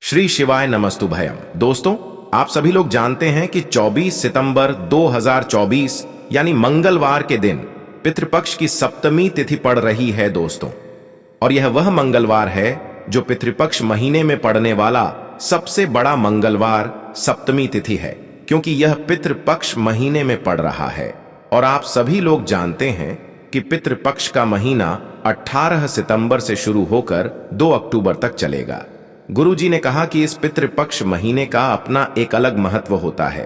श्री शिवाय नमस्तुभयम। दोस्तों, आप सभी लोग जानते हैं कि 24 सितंबर 2024 यानी मंगलवार के दिन पितृपक्ष की सप्तमी तिथि पड़ रही है दोस्तों। और यह वह मंगलवार है जो पितृपक्ष महीने में पड़ने वाला सबसे बड़ा मंगलवार सप्तमी तिथि है, क्योंकि यह पितृपक्ष महीने में पड़ रहा है। और आप सभी लोग जानते हैं कि पितृपक्ष का महीना 18 सितंबर से शुरू होकर 2 अक्टूबर तक चलेगा। गुरुजी ने कहा कि इस पितृपक्ष महीने का अपना एक अलग महत्व होता है।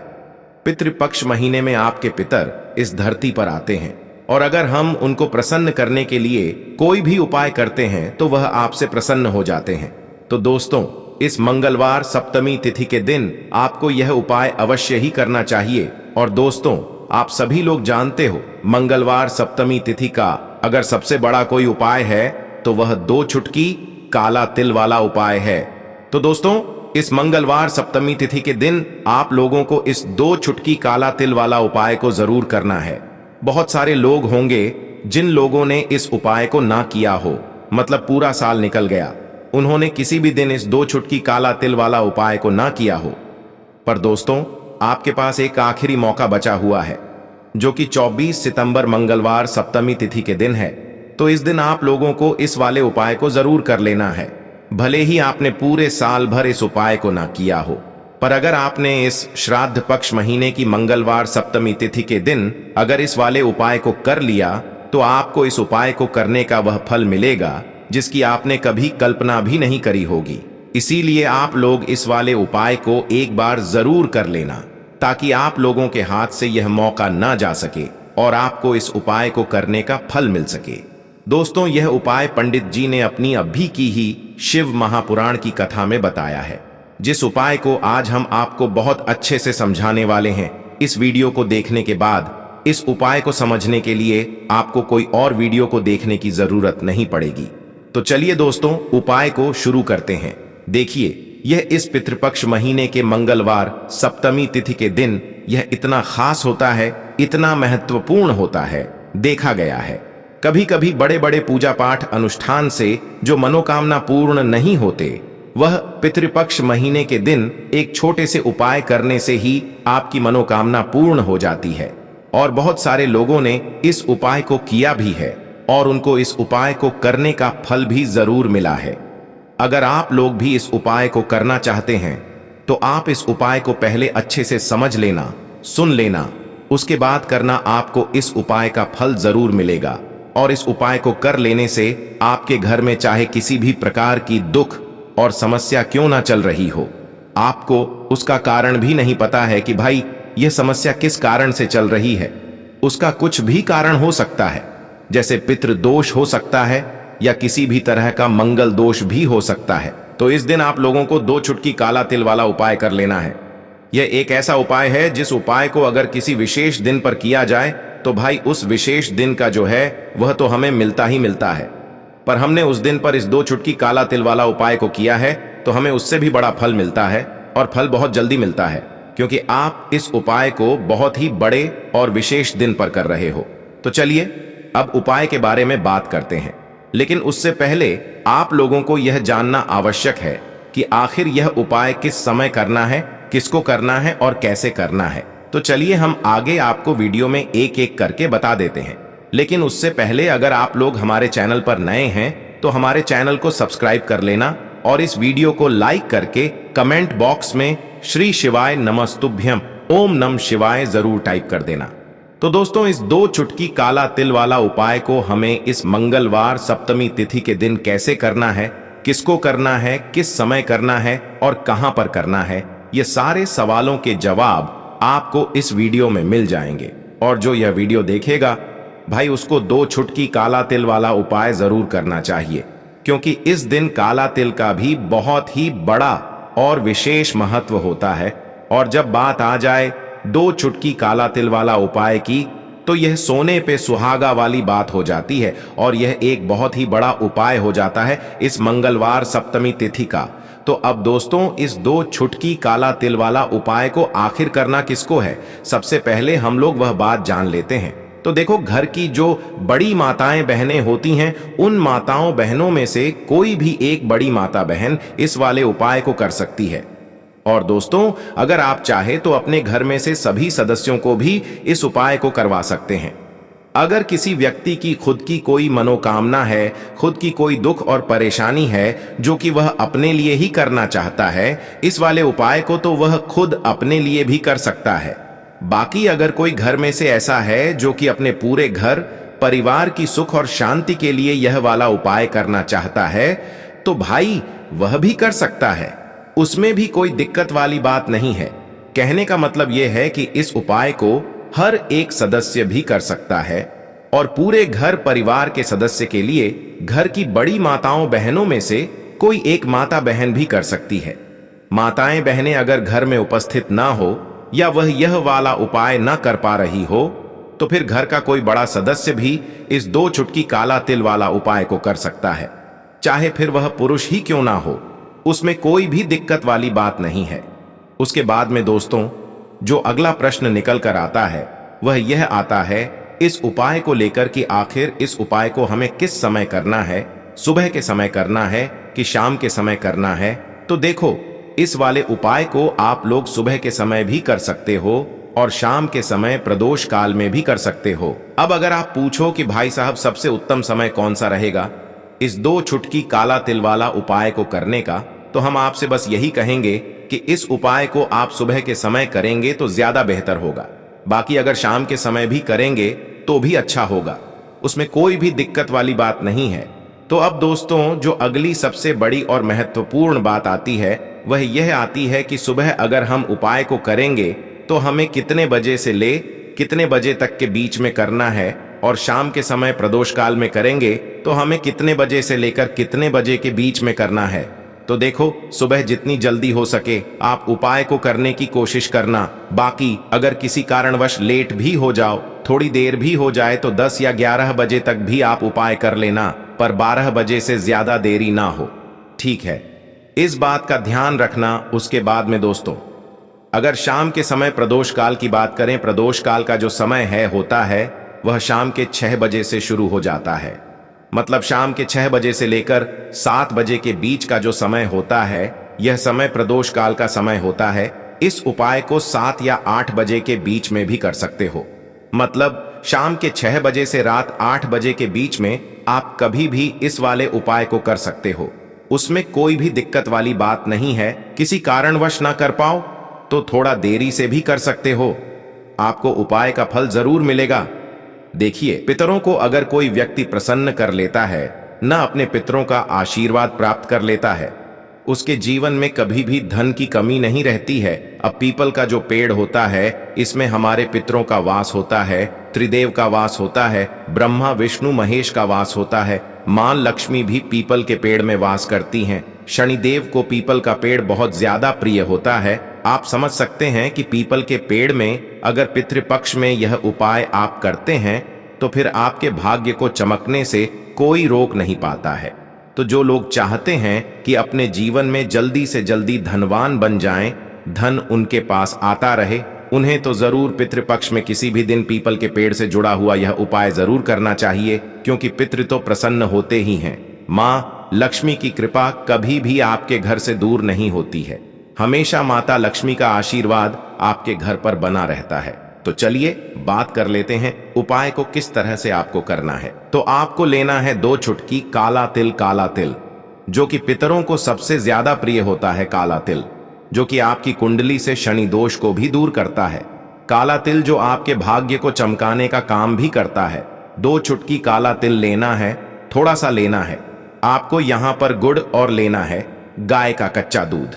पितृपक्ष महीने में आपके पितर इस धरती पर आते हैं, और अगर हम उनको प्रसन्न करने के लिए कोई भी उपाय करते हैं तो वह आपसे प्रसन्न हो जाते हैं। तो दोस्तों, इस मंगलवार सप्तमी तिथि के दिन आपको यह उपाय अवश्य ही करना चाहिए। और दोस्तों, आप सभी लोग जानते हो, मंगलवार सप्तमी तिथि का अगर सबसे बड़ा कोई उपाय है तो वह 2 चुटकी काला तिल वाला उपाय है। तो दोस्तों, इस मंगलवार सप्तमी तिथि के दिन आप लोगों को इस 2 चुटकी काला तिल वाला उपाय को जरूर करना है। बहुत सारे लोग होंगे जिन लोगों ने इस उपाय को ना किया हो, मतलब पूरा साल निकल गया, उन्होंने किसी भी दिन इस 2 चुटकी काला तिल वाला उपाय को ना किया हो। पर दोस्तों, आपके पास एक आखिरी मौका बचा हुआ है, जो कि 24 सितंबर मंगलवार सप्तमी तिथि के दिन है। तो इस दिन आप लोगों को इस वाले उपाय को जरूर कर लेना है, भले ही आपने पूरे साल भर इस उपाय को ना किया हो। पर अगर आपने इस श्राद्ध पक्ष महीने की मंगलवार सप्तमी तिथि के दिन अगर इस वाले उपाय को कर लिया, तो आपको इस उपाय को करने का वह फल मिलेगा जिसकी आपने कभी कल्पना भी नहीं करी होगी। इसीलिए आप लोग इस वाले उपाय को एक बार जरूर कर लेना, ताकि आप लोगों के हाथ से यह मौका ना जा सके और आपको इस उपाय को करने का फल मिल सके। दोस्तों, यह उपाय पंडित जी ने अपनी अभी की ही शिव महापुराण की कथा में बताया है, जिस उपाय को आज हम आपको बहुत अच्छे से समझाने वाले हैं। इस वीडियो को देखने के बाद इस उपाय को समझने के लिए आपको कोई और वीडियो को देखने की जरूरत नहीं पड़ेगी। तो चलिए दोस्तों, उपाय को शुरू करते हैं। देखिए, यह इस पितृपक्ष महीने के मंगलवार सप्तमी तिथि के दिन यह इतना खास होता है, इतना महत्वपूर्ण होता है। देखा गया है कभी कभी बड़े बड़े पूजा पाठ अनुष्ठान से जो मनोकामना पूर्ण नहीं होते, वह पितृपक्ष महीने के दिन एक छोटे से उपाय करने से ही आपकी मनोकामना पूर्ण हो जाती है। और बहुत सारे लोगों ने इस उपाय को किया भी है और उनको इस उपाय को करने का फल भी जरूर मिला है। अगर आप लोग भी इस उपाय को करना चाहते हैं तो आप इस उपाय को पहले अच्छे से समझ लेना, सुन लेना, उसके बाद करना। आपको इस उपाय का फल जरूर मिलेगा। और इस उपाय को कर लेने से आपके घर में चाहे किसी भी प्रकार की दुख और समस्या क्यों ना चल रही हो, आपको उसका कारण भी नहीं पता है कि भाई यह समस्या किस कारण से चल रही है। उसका कुछ भी कारण हो सकता है, जैसे पितृदोष हो सकता है या किसी भी तरह का मंगल दोष भी हो सकता है। तो इस दिन आप लोगों को 2 चुटकी काला तिल वाला उपाय कर लेना है। यह एक ऐसा उपाय है जिस उपाय को अगर किसी विशेष दिन पर किया जाए तो भाई उस विशेष दिन का जो है वह तो हमें मिलता ही मिलता है। पर हमने उस दिन पर इस 2 चुटकी काला तिल वाला उपाय को किया है तो हमें उससे भी बड़ा फल मिलता है, और फल बहुत जल्दी मिलता है, क्योंकि आप इस उपाय को बहुत ही बड़े और विशेष दिन पर कर रहे हो। तो चलिए अब उपाय के बारे में बात करते हैं। लेकिन उससे पहले आप लोगों को यह जानना आवश्यक है कि आखिर यह उपाय किस समय करना है, किसको करना है और कैसे करना है। तो चलिए हम आगे आपको वीडियो में एक एक करके बता देते हैं। लेकिन उससे पहले अगर आप लोग हमारे चैनल पर नए हैं तो हमारे चैनल को सब्सक्राइब कर लेना, और इस वीडियो को लाइक करके कमेंट बॉक्स में श्री शिवाय नमस्तुभ्यम ओम नम शिवाय जरूर टाइप कर देना। तो दोस्तों, इस 2 चुटकी काला तिल वाला उपाय को हमें इस मंगलवार सप्तमी तिथि के दिन कैसे करना है, किसको करना है, किस समय करना है और कहां पर करना है, ये सारे सवालों के जवाब आपको इस वीडियो में मिल जाएंगे। और जो यह वीडियो देखेगा भाई, उसको 2 चुटकी काला तिल वाला उपाय जरूर करना चाहिए, क्योंकि इस दिन काला तिल का भी बहुत ही बड़ा और विशेष महत्व होता है। और जब बात आ जाए 2 चुटकी काला तिल वाला उपाय की, तो यह सोने पे सुहागा वाली बात हो जाती है, और यह एक बहुत ही बड़ा उपाय हो जाता है इस मंगलवार सप्तमी तिथि का। तो अब दोस्तों, इस 2 चुटकी काला तिल वाला उपाय को आखिर करना किसको है, सबसे पहले हम लोग वह बात जान लेते हैं। तो देखो, घर की जो बड़ी माताएं बहनें होती हैं, उन माताओं बहनों में से कोई भी एक बड़ी माता बहन इस वाले उपाय को कर सकती है। और दोस्तों, अगर आप चाहे तो अपने घर में से सभी सदस्यों को भी इस उपाय को करवा सकते हैं। अगर किसी व्यक्ति की खुद की कोई मनोकामना है, खुद की कोई दुख और परेशानी है जो कि वह अपने लिए ही करना चाहता है, इस वाले उपाय को तो वह खुद अपने लिए भी कर सकता है। बाकी अगर कोई घर में से ऐसा है जो कि अपने पूरे घर परिवार की सुख और शांति के लिए यह वाला उपाय करना चाहता है, तो भाई वह भी कर सकता है। उसमें भी कोई दिक्कत वाली बात नहीं है। कहने का मतलब यह है कि इस उपाय को हर एक सदस्य भी कर सकता है और पूरे घर परिवार के सदस्य के लिए घर की बड़ी माताओं बहनों में से कोई एक माता बहन भी कर सकती है। माताएं बहनें अगर घर में उपस्थित ना हो या वह यह वाला उपाय ना कर पा रही हो, तो फिर घर का कोई बड़ा सदस्य भी इस 2 चुटकी काला तिल वाला उपाय को कर सकता है। चाहे फिर वह पुरुष ही क्यों ना हो, उसमें कोई भी दिक्कत वाली बात नहीं है। उसके बाद में दोस्तों, जो अगला प्रश्न निकल कर आता है वह यह आता है इस उपाय को लेकर कि आखिर इस उपाय को हमें किस समय करना है, सुबह के समय करना है कि शाम के समय करना है। तो देखो, इस वाले उपाय को आप लोग सुबह के समय भी कर सकते हो और शाम के समय प्रदोष काल में भी कर सकते हो। अब अगर आप पूछो कि भाई साहब सबसे उत्तम समय कौन सा रहेगा इस 2 चुटकी काला तिल वाला उपाय को करने का, तो हम आपसे बस यही कहेंगे कि इस उपाय को आप सुबह के समय करेंगे तो ज्यादा बेहतर होगा। बाकी अगर शाम के समय भी करेंगे तो भी अच्छा होगा, उसमें कोई भी दिक्कत वाली बात नहीं है। तो अब दोस्तों, जो अगली सबसे बड़ी और महत्वपूर्ण बात आती है वह यह आती है कि सुबह अगर हम उपाय को करेंगे तो हमें कितने बजे से ले कितने बजे तक के बीच में करना है, और शाम के समय प्रदोष काल में करेंगे तो हमें कितने बजे से लेकर कितने बजे के बीच में करना है। तो देखो, सुबह जितनी जल्दी हो सके आप उपाय को करने की कोशिश करना। बाकी अगर किसी कारणवश लेट भी हो जाओ, थोड़ी देर भी हो जाए, तो 10 या 11 बजे तक भी आप उपाय कर लेना, पर 12 बजे से ज्यादा देरी ना हो, ठीक है? इस बात का ध्यान रखना। उसके बाद में दोस्तों, अगर शाम के समय प्रदोष काल की बात करें, प्रदोष काल का जो समय होता है वह शाम के 6 बजे से शुरू हो जाता है। मतलब शाम के 6 बजे से लेकर 7 बजे के बीच का जो समय होता है, यह समय प्रदोष काल का समय होता है। इस उपाय को 7 या 8 बजे के बीच में भी कर सकते हो। मतलब शाम के 6 बजे से रात 8 बजे के बीच में आप कभी भी इस वाले उपाय को कर सकते हो। उसमें कोई भी दिक्कत वाली बात नहीं है। किसी कारणवश ना कर पाओ तो थोड़ा देरी से भी कर सकते हो, आपको उपाय का फल जरूर मिलेगा। देखिए, पितरों को अगर कोई व्यक्ति प्रसन्न कर लेता है, न अपने पितरों का आशीर्वाद प्राप्त कर लेता है, उसके जीवन में कभी भी धन की कमी नहीं रहती है। अब पीपल का जो पेड़ होता है, इसमें हमारे पितरों का वास होता है, त्रिदेव का वास होता है, ब्रह्मा विष्णु महेश का वास होता है, मां लक्ष्मी भी पीपल के पेड़ में वास करती हैं। शनिदेव को पीपल का पेड़ बहुत ज्यादा प्रिय होता है। आप समझ सकते हैं कि पीपल के पेड़ में अगर पितृपक्ष में यह उपाय आप करते हैं तो फिर आपके भाग्य को चमकने से कोई रोक नहीं पाता है। तो जो लोग चाहते हैं कि अपने जीवन में जल्दी से जल्दी धनवान बन जाएं, धन उनके पास आता रहे, उन्हें तो जरूर पितृपक्ष में किसी भी दिन पीपल के पेड़ से जुड़ा हुआ यह उपाय जरूर करना चाहिए, क्योंकि पितृ तो प्रसन्न होते ही हैं। मां लक्ष्मी की कृपा कभी भी आपके घर से दूर नहीं होती है। हमेशा माता लक्ष्मी का आशीर्वाद आपके घर पर बना रहता है। तो चलिए बात कर लेते हैं उपाय को किस तरह से आपको करना है। तो आपको लेना है 2 चुटकी काला तिल, जो कि पितरों को सबसे ज्यादा प्रिय होता है। काला तिल जो कि आपकी कुंडली से शनि दोष को भी दूर करता है। काला तिल जो आपके भाग्य को चमकाने का काम भी करता है। 2 चुटकी काला तिल लेना है, थोड़ा सा लेना है। आपको यहां पर गुड़ और लेना है गाय का कच्चा दूध।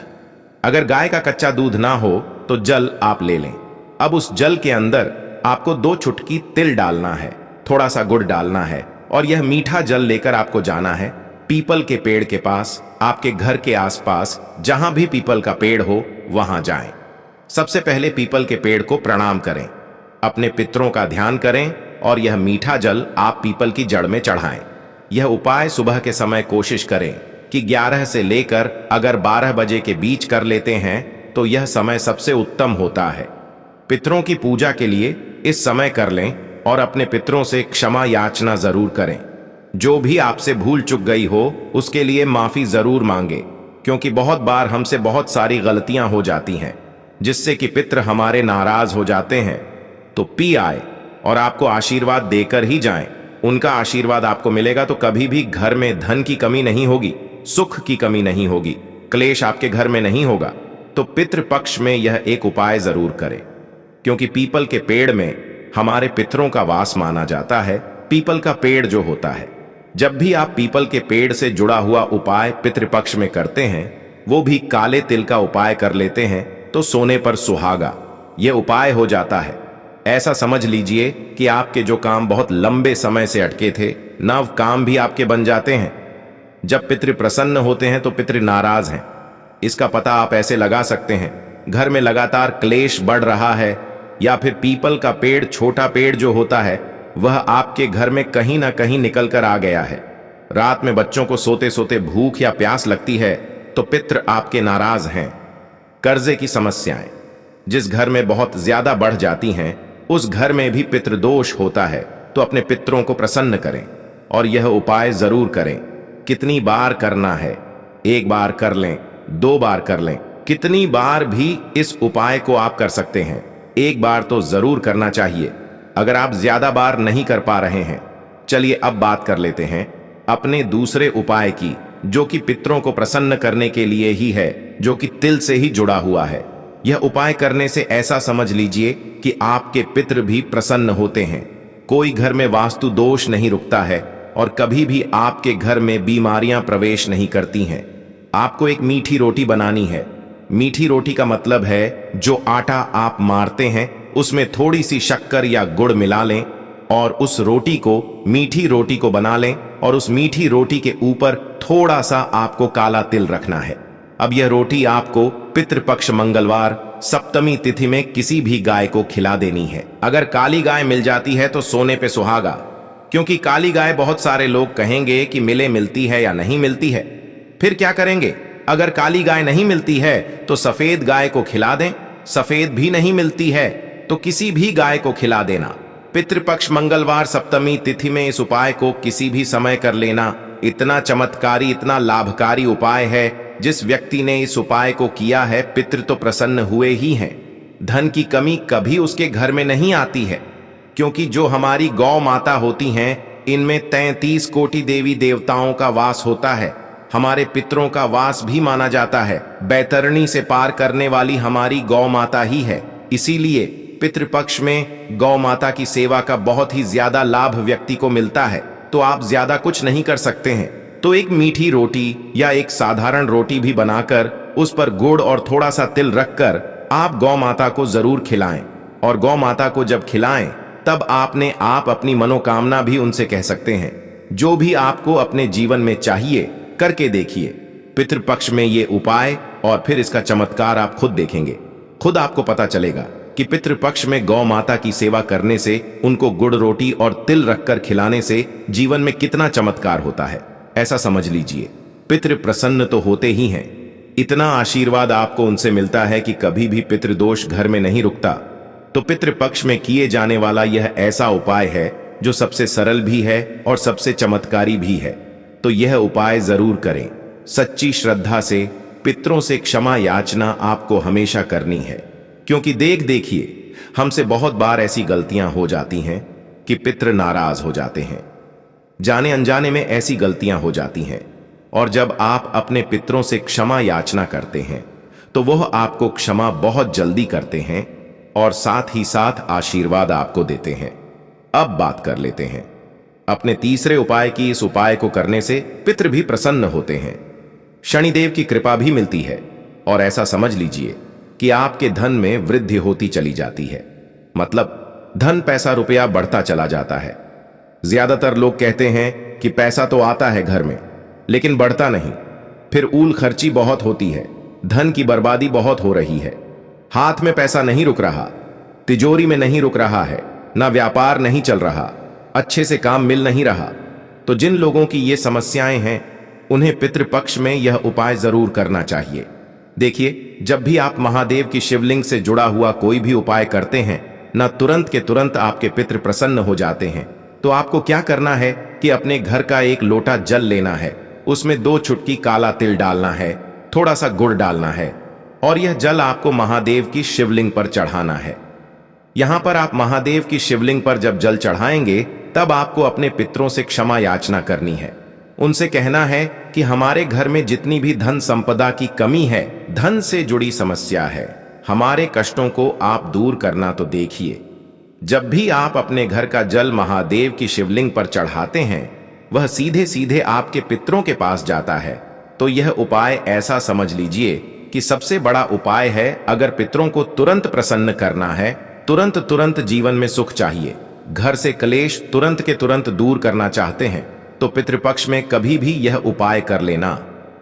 अगर गाय का कच्चा दूध ना हो तो जल आप ले लें। अब उस जल के अंदर आपको 2 चुटकी तिल डालना है, थोड़ा सा गुड़ डालना है, और यह मीठा जल लेकर आपको जाना है पीपल के पेड़ के पास। आपके घर के आसपास जहां भी पीपल का पेड़ हो वहां जाएं। सबसे पहले पीपल के पेड़ को प्रणाम करें, अपने पितरों का ध्यान करें और यह मीठा जल आप पीपल की जड़ में चढ़ाएं। यह उपाय सुबह के समय कोशिश करें कि 11 से लेकर अगर 12 बजे के बीच कर लेते हैं तो यह समय सबसे उत्तम होता है। पितरों की पूजा के लिए इस समय कर लें और अपने पितरों से क्षमा याचना जरूर करें। जो भी आपसे भूल चूक गई हो उसके लिए माफी जरूर मांगे, क्योंकि बहुत बार हमसे बहुत सारी गलतियां हो जाती हैं जिससे कि पितर हमारे नाराज हो जाते हैं। तो पी आए और आपको आशीर्वाद देकर ही जाएं। उनका आशीर्वाद आपको मिलेगा तो कभी भी घर में धन की कमी नहीं होगी, सुख की कमी नहीं होगी, क्लेश आपके घर में नहीं होगा। तो पितृपक्ष में यह एक उपाय जरूर करें, क्योंकि पीपल के पेड़ में हमारे पितरों का वास माना जाता है। पीपल का पेड़ जो होता है, जब भी आप पीपल के पेड़ से जुड़ा हुआ उपाय पितृपक्ष में करते हैं, वो भी काले तिल का उपाय कर लेते हैं तो सोने पर सुहागा ये उपाय हो जाता है। ऐसा समझ लीजिए कि आपके जो काम बहुत लंबे समय से अटके थे, नव काम भी आपके बन जाते हैं। जब पितृ प्रसन्न होते हैं तो पितृ नाराज हैं। इसका पता आप ऐसे लगा सकते हैं, घर में लगातार क्लेश बढ़ रहा है, या फिर पीपल का पेड़, छोटा पेड़ जो होता है, वह आपके घर में कहीं ना कहीं निकल कर आ गया है। रात में बच्चों को सोते सोते भूख या प्यास लगती है तो पितृ आपके नाराज हैं। कर्जे की समस्याएं जिस घर में बहुत ज्यादा बढ़ जाती हैं, उस घर में भी पितृदोष होता है। तो अपने पितरों को प्रसन्न करें और यह उपाय जरूर करें। कितनी बार करना है? एक बार कर लें, 2 बार कर लें, कितनी बार भी इस उपाय को आप कर सकते हैं। एक बार तो जरूर करना चाहिए। अगर आप ज्यादा बार नहीं कर पा रहे हैं, चलिए अब बात कर लेते हैं अपने दूसरे उपाय की, जो कि पितरों को प्रसन्न करने के लिए ही है, जो कि तिल से ही जुड़ा हुआ है। यह उपाय करने से ऐसा समझ लीजिए कि आपके पितृ भी प्रसन्न होते हैं। कोई घर में वास्तु दोष नहीं रुकता है और कभी भी आपके घर में बीमारियां प्रवेश नहीं करती हैं। आपको एक मीठी रोटी बनानी है। मीठी रोटी का मतलब है जो आटा आप मारते हैं उसमें थोड़ी सी शक्कर या गुड़ मिला लें और उस रोटी को, मीठी रोटी को बना लें, और उस मीठी रोटी के ऊपर थोड़ा सा आपको काला तिल रखना है। अब यह रोटी आपको पितृपक्ष मंगलवार सप्तमी तिथि में किसी भी गाय को खिला देनी है। अगर काली गाय मिल जाती है तो सोने पे सुहागा, क्योंकि काली गाय बहुत सारे लोग कहेंगे कि मिलती है या नहीं मिलती है। फिर क्या करेंगे? अगर काली गाय नहीं मिलती है तो सफेद गाय को खिला दें। सफेद भी नहीं मिलती है तो किसी भी गाय को खिला देना। पितृपक्ष मंगलवार सप्तमी तिथि में इस उपाय को किसी भी समय कर लेना इतना चमत्कारी, इतना लाभकारी उपाय है। जिस व्यक्ति ने इस उपाय को किया है, पितृ तो प्रसन्न हुए ही हैं। धन की कमी कभी उसके घर में नहीं आती है, क्योंकि जो हमारी गौ माता होती हैं, इनमें 33 कोटि देवी देवताओं का वास होता है। हमारे पितरों का वास भी माना जाता है। बैतरणी से पार करने वाली हमारी गौ माता ही है। इसीलिए पितृपक्ष में गौ माता की सेवा का बहुत ही ज्यादा लाभ व्यक्ति को मिलता है। तो आप ज्यादा कुछ नहीं कर सकते हैं, तो एक मीठी रोटी या एक साधारण रोटी भी बनाकर उस पर गुड़ और थोड़ा सा तिल रखकर आप गौ माता को जरूर खिलाएं। और गौ माता को जब खिलाएं तब आप अपनी मनोकामना भी उनसे कह सकते हैं। जो भी आपको अपने जीवन में चाहिए करके देखिए पितृपक्ष में ये उपाय, और फिर इसका चमत्कार आप खुद देखेंगे। खुद आपको पता चलेगा कि पितृपक्ष में गौ माता की सेवा करने से, उनको गुड़ रोटी और तिल रखकर खिलाने से जीवन में कितना चमत्कार होता है। ऐसा समझ लीजिए, पितृ प्रसन्न तो होते ही हैं। इतना आशीर्वाद आपको उनसे मिलता है कि कभी भी पितृदोष घर में नहीं रुकता। तो पितृपक्ष में किए जाने वाला यह ऐसा उपाय है जो सबसे सरल भी है और सबसे चमत्कारी भी है। तो यह उपाय जरूर करें। सच्ची श्रद्धा से पितरों से क्षमा याचना आपको हमेशा करनी है, क्योंकि देखिए हमसे बहुत बार ऐसी गलतियां हो जाती हैं कि पितृ नाराज हो जाते हैं। जाने अनजाने में ऐसी गलतियां हो जाती हैं, और जब आप अपने पितरों से क्षमा याचना करते हैं तो वह आपको क्षमा बहुत जल्दी करते हैं और साथ ही साथ आशीर्वाद आपको देते हैं। अब बात कर लेते हैं अपने तीसरे उपाय की। इस उपाय को करने से पितृ भी प्रसन्न होते हैं, शनिदेव की कृपा भी मिलती है, और ऐसा समझ लीजिए कि आपके धन में वृद्धि होती चली जाती है। मतलब धन, पैसा, रुपया बढ़ता चला जाता है। ज्यादातर लोग कहते हैं कि पैसा तो आता है घर में लेकिन बढ़ता नहीं, फिर ऊल खर्ची बहुत होती है, धन की बर्बादी बहुत हो रही है, हाथ में पैसा नहीं रुक रहा, तिजोरी में नहीं रुक रहा है, ना व्यापार नहीं चल रहा, अच्छे से काम मिल नहीं रहा। तो जिन लोगों की ये समस्याएं हैं उन्हें पितृपक्ष में यह उपाय जरूर करना चाहिए। देखिए, जब भी आप महादेव की शिवलिंग से जुड़ा हुआ कोई भी उपाय करते हैं न तुरंत के तुरंत आपके पितृ प्रसन्न हो जाते हैं। तो आपको क्या करना है कि अपने घर का एक लोटा जल लेना है, उसमें 2 चुटकी काला तिल डालना है, थोड़ा सा गुड़ डालना है और यह जल आपको महादेव की शिवलिंग पर चढ़ाना है। यहां पर आप महादेव की शिवलिंग पर जब जल चढ़ाएंगे तब आपको अपने पितरों से क्षमा याचना करनी है। उनसे कहना है कि हमारे घर में जितनी भी धन संपदा की कमी है, धन से जुड़ी समस्या है, हमारे कष्टों को आप दूर करना तो देखिए। जब भी आप अपने घर का जल महादेव की शिवलिंग पर चढ़ाते हैं, वह सीधे सीधे आपके पितरों के पास जाता है। तो यह उपाय ऐसा समझ लीजिए कि सबसे बड़ा उपाय है। अगर पितरों को तुरंत प्रसन्न करना है, तुरंत तुरंत जीवन में सुख चाहिए, घर से क्लेश तुरंत के तुरंत दूर करना चाहते हैं, तो पितृपक्ष में कभी भी यह उपाय कर लेना।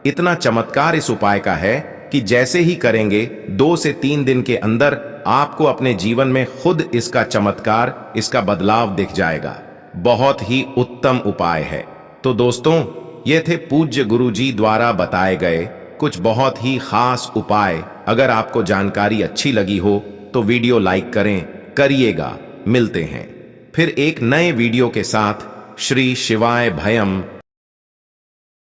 इतना चमत्कार इस उपाय का है कि जैसे ही करेंगे 2 से 3 दिन के अंदर आपको अपने जीवन में खुद इसका चमत्कार, इसका बदलाव दिख जाएगा। बहुत ही उत्तम उपाय है। तो दोस्तों, ये थे पूज्य गुरुजी द्वारा बताए गए कुछ बहुत ही खास उपाय। अगर आपको जानकारी अच्छी लगी हो तो वीडियो लाइक करिएगा। मिलते हैं फिर एक नए वीडियो के साथ। श्री शिवाय भयम।